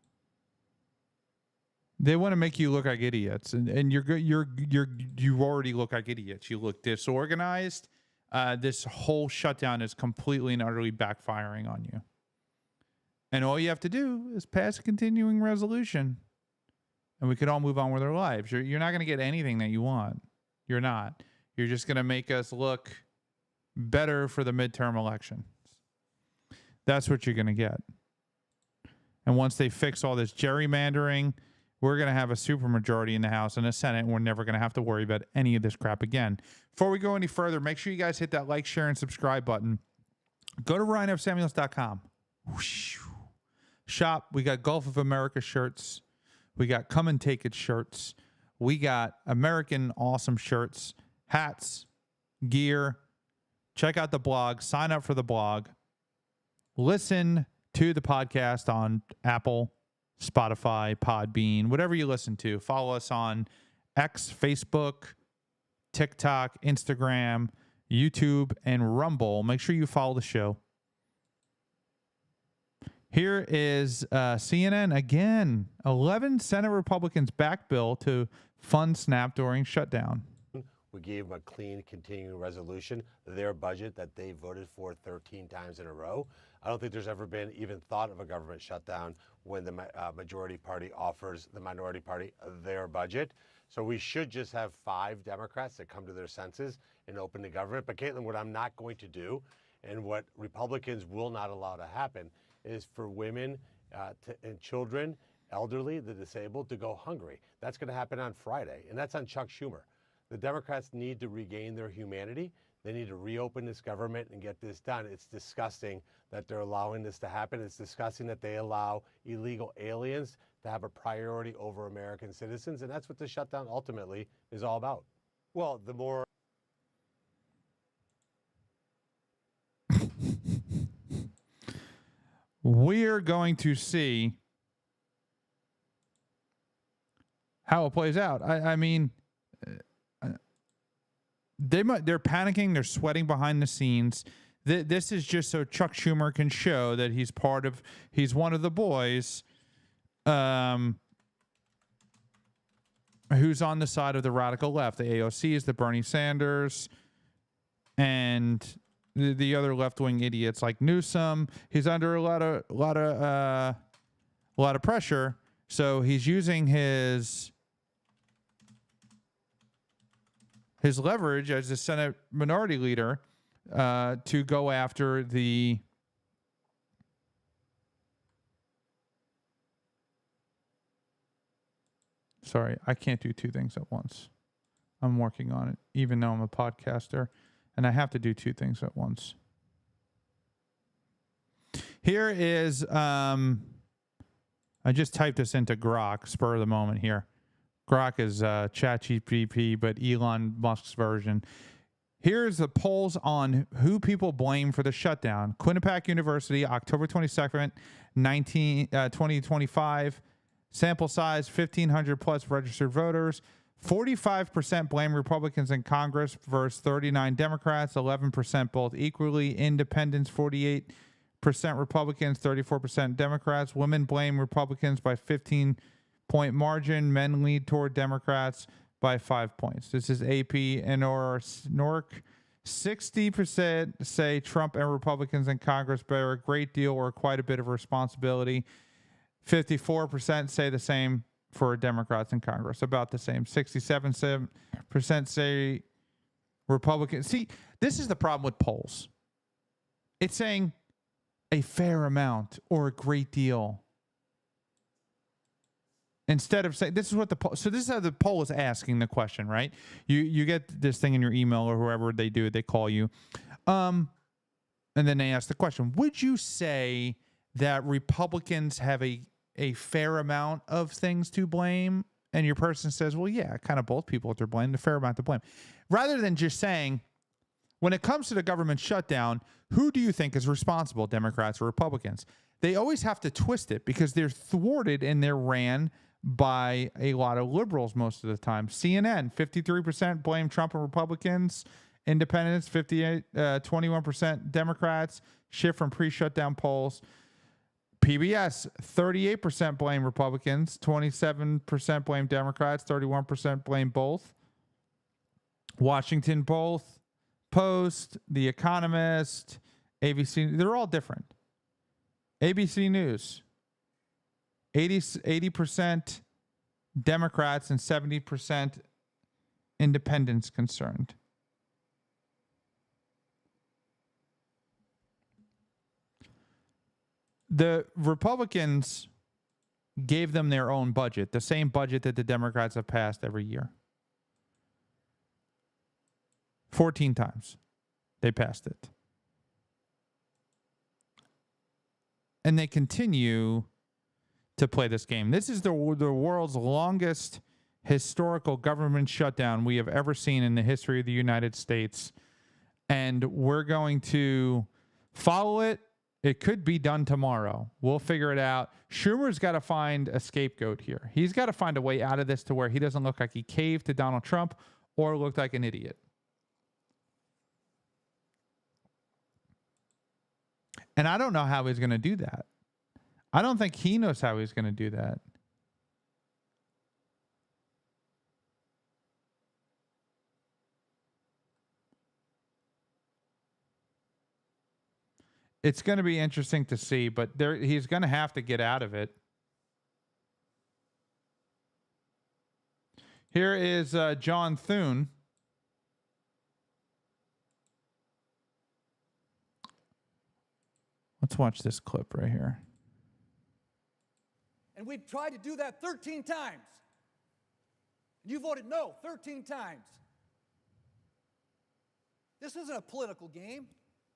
They want to make you look like idiots, and you already look like idiots. You look disorganized. This whole shutdown is completely and utterly backfiring on you. And all you have to do is pass a continuing resolution, and we could all move on with our lives. You're not going to get anything that you want. You're not. You're just going to make us look better for the midterm elections. That's what you're going to get. And once they fix all this gerrymandering, we're going to have a supermajority in the House and the Senate, and we're never going to have to worry about any of this crap again. Before we go any further, make sure you guys hit that like, share, and subscribe button. Go to RyanFSamuels.com. Shop. We got Gulf of America shirts. We got Come and Take It shirts. We got American Awesome shirts, hats, gear. Check out the blog. Sign up for the blog. Listen to the podcast on Apple, Spotify, Podbean, whatever you listen to. Follow us on X, Facebook, TikTok, Instagram, YouTube, and Rumble. Make sure you follow the show. Here is CNN again. 11 Senate Republicans back bill to fund SNAP during shutdown. We gave them a clean continuing resolution, their budget that they voted for 13 times in a row. I don't think there's ever been even thought of a government shutdown when the majority party offers the minority party their budget. So we should just have 5 Democrats that come to their senses and open the government. But Caitlin, what I'm not going to do, and what Republicans will not allow to happen, is for women and children, elderly, the disabled, to go hungry. That's going to happen on Friday, and that's on Chuck Schumer. The Democrats need to regain their humanity. They need to reopen this government and get this done. It's disgusting that they're allowing this to happen. It's disgusting that they allow illegal aliens to have a priority over American citizens, and that's what the shutdown ultimately is all about. Well, the more... We're going to see how it plays out. I mean, they're panicking. They're sweating behind the scenes. This is just so Chuck Schumer can show that he's one of the boys who's on the side of the radical left. The AOCs, the Bernie Sanders, and the other left-wing idiots like Newsom. He's under a lot of pressure, so he's using his leverage as the Senate minority leader to go after the Sorry, I can't do 2 things at once. I'm working on it, even though I'm a podcaster, and I have to do 2 things at once. Here is, I just typed this into Grok, spur of the moment here. Grok is ChatGPT, but Elon Musk's version. Here's the polls on who people blame for the shutdown. Quinnipiac University, October 22nd, 2025. Sample size, 1,500 plus registered voters. 45% blame Republicans in Congress versus 39 Democrats, 11% both equally. Independents, 48% Republicans, 34% Democrats. Women blame Republicans by 15-point margin. Men lead toward Democrats by 5 points. This is AP and or NORC 60% say Trump and Republicans in Congress bear a great deal or quite a bit of responsibility. 54% say the same for Democrats in Congress, about the same. 67% say Republicans. See, this is the problem with polls. It's saying a fair amount or a great deal. Instead of saying, this is what the poll, so this is how the poll is asking the question, right? You get this thing in your email or whoever they do, they call you. And then they ask the question, would you say that Republicans have a fair amount of things to blame? And your person says, well, yeah, kind of both people to blame, a fair amount to blame. Rather than just saying, when it comes to the government shutdown, who do you think is responsible, Democrats or Republicans? They always have to twist it because they're thwarted and they're ran by a lot of liberals most of the time. CNN, 53% blame Trump and Republicans. Independents, 21% Democrats. Shift from pre-shutdown polls. PBS, 38% blame Republicans. 27% blame Democrats. 31% blame both. Washington Post, The Economist, ABC, they're all different. ABC News, 80% Democrats and 70% independents concerned. The Republicans gave them their own budget, the same budget that the Democrats have passed every year. 14 times they passed it. And they continue to play this game. This is the world's longest historical government shutdown we have ever seen in the history of the United States. And we're going to follow it. It could be done tomorrow. We'll figure it out. Schumer's got to find a scapegoat here. He's got to find a way out of this to where he doesn't look like he caved to Donald Trump or looked like an idiot. And I don't know how he's going to do that. I don't think he knows how he's going to do that. It's going to be interesting to see, but he's going to have to get out of it. Here is John Thune. Let's watch this clip right here. And we've tried to do that 13 times. You voted no 13 times. This isn't a political game.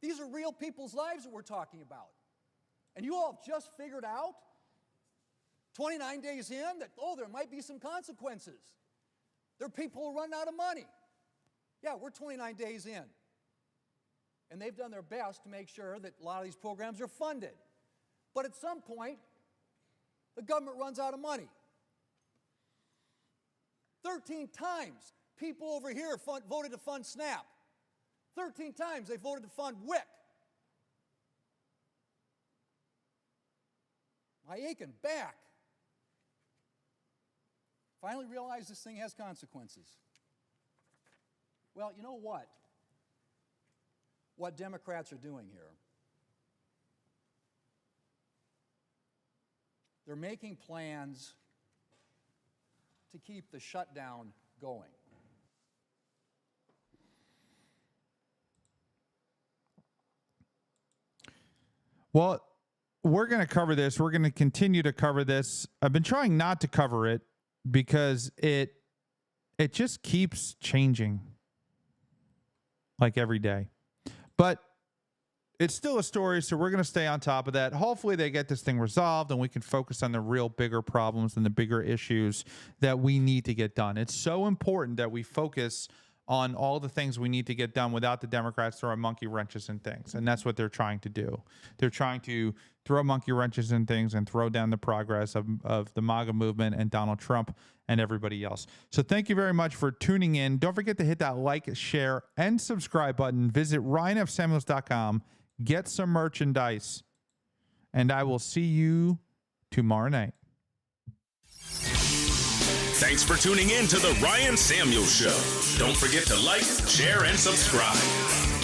These are real people's lives that we're talking about. And you all have just figured out, 29 days in, that, there might be some consequences. There are people who run out of money. Yeah, we're 29 days in. And they've done their best to make sure that a lot of these programs are funded. But at some point, the government runs out of money. 13 times, people over here voted to fund SNAP. 13 times they voted to fund WIC. My aching back. Finally realized this thing has consequences. Well, you know what? What Democrats are doing here. They're making plans to keep the shutdown going. Well, we're going to cover this. We're going to continue to cover this. I've been trying not to cover it because it just keeps changing like every day. But it's still a story, so we're going to stay on top of that. Hopefully they get this thing resolved and we can focus on the real bigger problems and the bigger issues that we need to get done. It's so important that we focus on all the things we need to get done without the Democrats throwing monkey wrenches in things. And that's what they're trying to do. They're trying to throw monkey wrenches in things and throw down the progress of the MAGA movement and Donald Trump and everybody else. So thank you very much for tuning in. Don't forget to hit that like, share, and subscribe button. Visit RyanFSamuels.com. Get some merchandise. And I will see you tomorrow night. Thanks for tuning in to The Ryan Samuels Show. Don't forget to like, share, and subscribe.